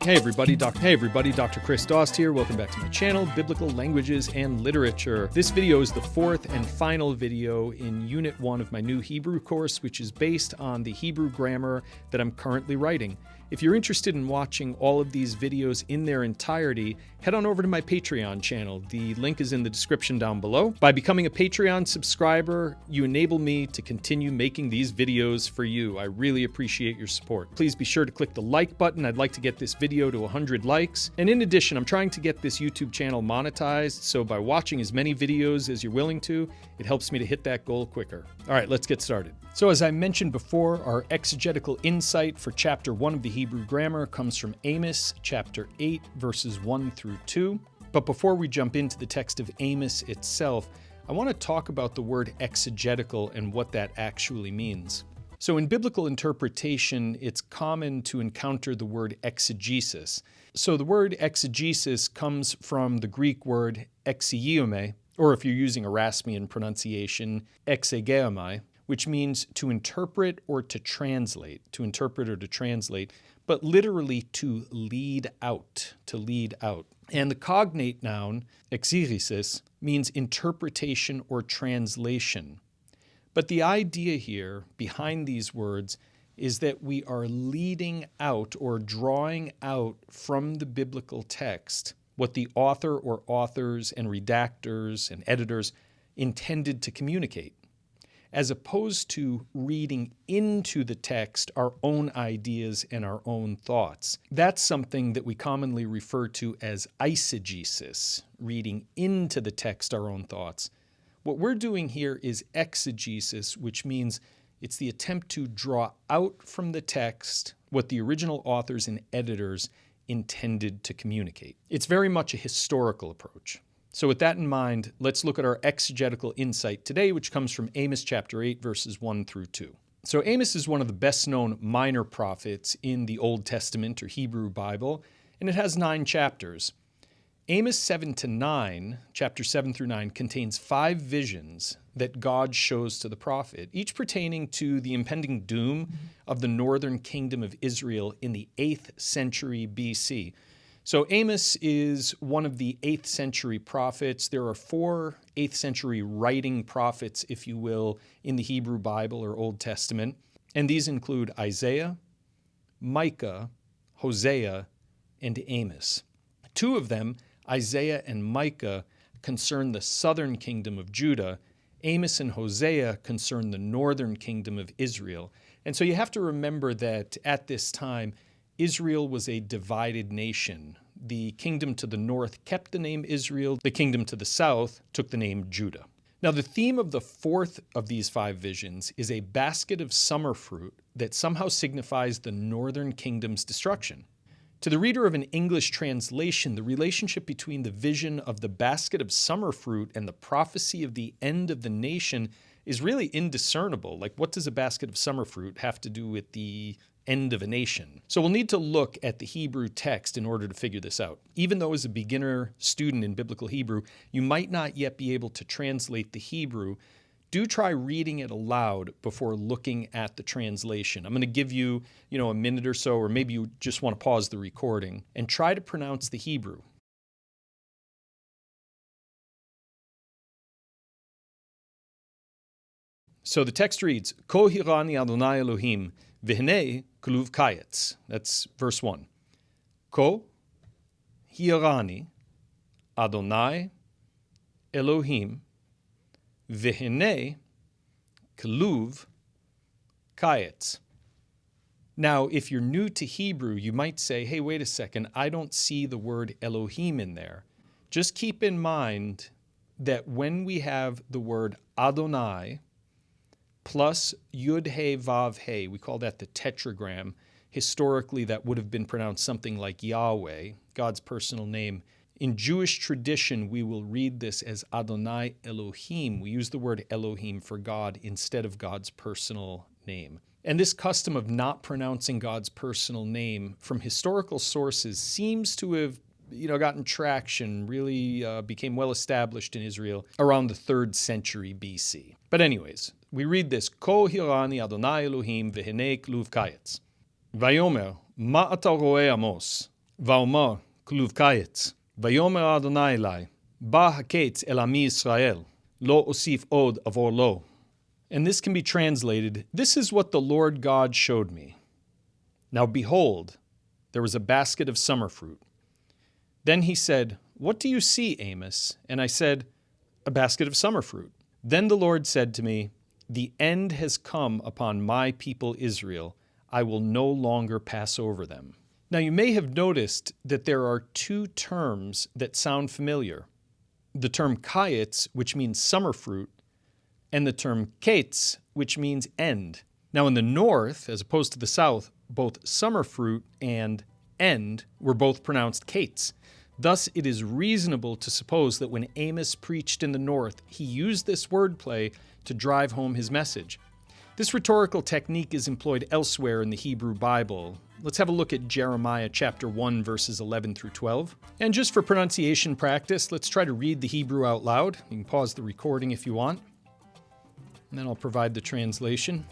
Hey everybody, Dr. Chris Dost here. Welcome back to my channel, Biblical Languages and Literature. This video is the fourth and final video in Unit 1 of my new Hebrew course, which is based on the Hebrew grammar that I'm currently writing. If you're interested in watching all of these videos in their entirety, head on over to my Patreon channel. The link is in the description down below. By becoming a Patreon subscriber, you enable me to continue making these videos for you. I really appreciate your support. Please be sure to click the like button. I'd like to get this video to 100 likes. And in addition, I'm trying to get this YouTube channel monetized, so by watching as many videos as you're willing to, it helps me to hit that goal quicker. All right, let's get started. So as I mentioned before, our exegetical insight for chapter 1 of the Hebrew grammar comes from Amos chapter 8, verses 1 through 2. But before we jump into the text of Amos itself, I want to talk about the word exegetical and what that actually means. So in biblical interpretation, it's common to encounter the word exegesis. So the word exegesis comes from the Greek word exegeomai, or if you're using Erasmian pronunciation, exegeomai, which means to interpret or to translate, but literally to lead out, And the cognate noun, exegesis, means interpretation or translation. But the idea here behind these words is that we are leading out or drawing out from the biblical text what the author or authors and redactors and editors intended to communicate, as opposed to reading into the text our own ideas and our own thoughts. That's something that we commonly refer to as eisegesis, reading into the text our own thoughts. What we're doing here is exegesis, which means it's the attempt to draw out from the text what the original authors and editors intended to communicate. It's very much a historical approach. So with that in mind, let's look at our exegetical insight today, which comes from Amos chapter 8, verses 1 through 2. So Amos is one of the best-known minor prophets in the Old Testament or Hebrew Bible, and it has 9 chapters. Amos 7 to 9, chapter 7 through 9, contains 5 visions that God shows to the prophet, each pertaining to the impending doom of the northern kingdom of Israel in the 8th century BC. So Amos is one of the 8th century prophets. There are 4 8th century writing prophets, if you will, in the Hebrew Bible or Old Testament. And these include Isaiah, Micah, Hosea, and Amos. 2 of them, Isaiah and Micah, concern the southern kingdom of Judah. Amos and Hosea concern the northern kingdom of Israel. And so you have to remember that at this time, Israel was a divided nation. The kingdom to the north kept the name Israel. The kingdom to the south took the name Judah. Now, the theme of the 4th of these 5 visions is a basket of summer fruit that somehow signifies the northern kingdom's destruction. To the reader of an English translation, the relationship between the vision of the basket of summer fruit and the prophecy of the end of the nation is really indiscernible. Like, what does a basket of summer fruit have to do with the end of a nation? So we'll need to look at the Hebrew text in order to figure this out. Even though as a beginner student in biblical Hebrew, you might not yet be able to translate the Hebrew, do try reading it aloud before looking at the translation. I'm going to give you, a minute or so, or maybe you just want to pause the recording and try to pronounce the Hebrew. So the text reads, Ko hirani Adonai Elohim, v'hinei kluv Qayitz. That's verse 1. Ko hirani Adonai Elohim, v'hinei kluv Qayitz. Now, if you're new to Hebrew, you might say, hey, wait a second, I don't see the word Elohim in there. Just keep in mind that when we have the word Adonai plus Yud He Vav He, we call that the tetragram. Historically, that would have been pronounced something like Yahweh, God's personal name. In Jewish tradition, we will read this as Adonai Elohim. We use the word Elohim for God instead of God's personal name. And this custom of not pronouncing God's personal name from historical sources seems to have gotten traction, really became well established in Israel around the 3rd century BC. But anyways, we read this, Ko hirani Adonai Elohim v'hinei kluv Qayitz. Vayomer, ma ata roe Amos, ואומר, כלוב קיץ, ויאמר אדוני אלי, בא הקץ אל עמי ישראל, לא אוסיף עוד עבור לו. And this can be translated, this is what the Lord God showed me. Now behold, there was a basket of summer fruit. Then he said, What do you see, Amos? And I said, A basket of summer fruit. Then the Lord said to me, The end has come upon my people Israel. I will no longer pass over them. Now you may have noticed that there are two terms that sound familiar. The term Qayitz, which means summer fruit, and the term Qetz, which means end. Now in the north, as opposed to the south, both summer fruit and end were both pronounced Qayitz. Thus, it is reasonable to suppose that when Amos preached in the north, he used this wordplay to drive home his message. This rhetorical technique is employed elsewhere in the Hebrew Bible. Let's have a look at Jeremiah chapter 1, verses 11 through 12. And just for pronunciation practice, let's try to read the Hebrew out loud. You can pause the recording if you want. And then I'll provide the translation.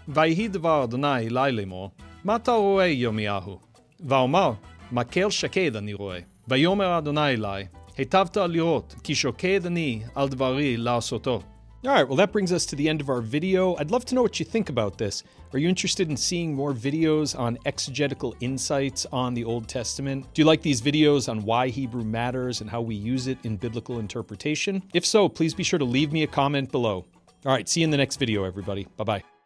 ויהי דבר אדוני אלי לאמור, מה אתה רואה ירמיהו? ואומר, מקל שקד אני רואה. ויאמר אדוני אלי, היטבת לראות, כי שוקד אני על דברי לעשותו. All right, well, that brings us to the end of our video. I'd love to know what you think about this. Are you interested in seeing more videos on exegetical insights on the Old Testament? Do you like these videos on why Hebrew matters and how we use it in biblical interpretation? If so, please be sure to leave me a comment below. All right, see you in the next video, everybody. Bye-bye.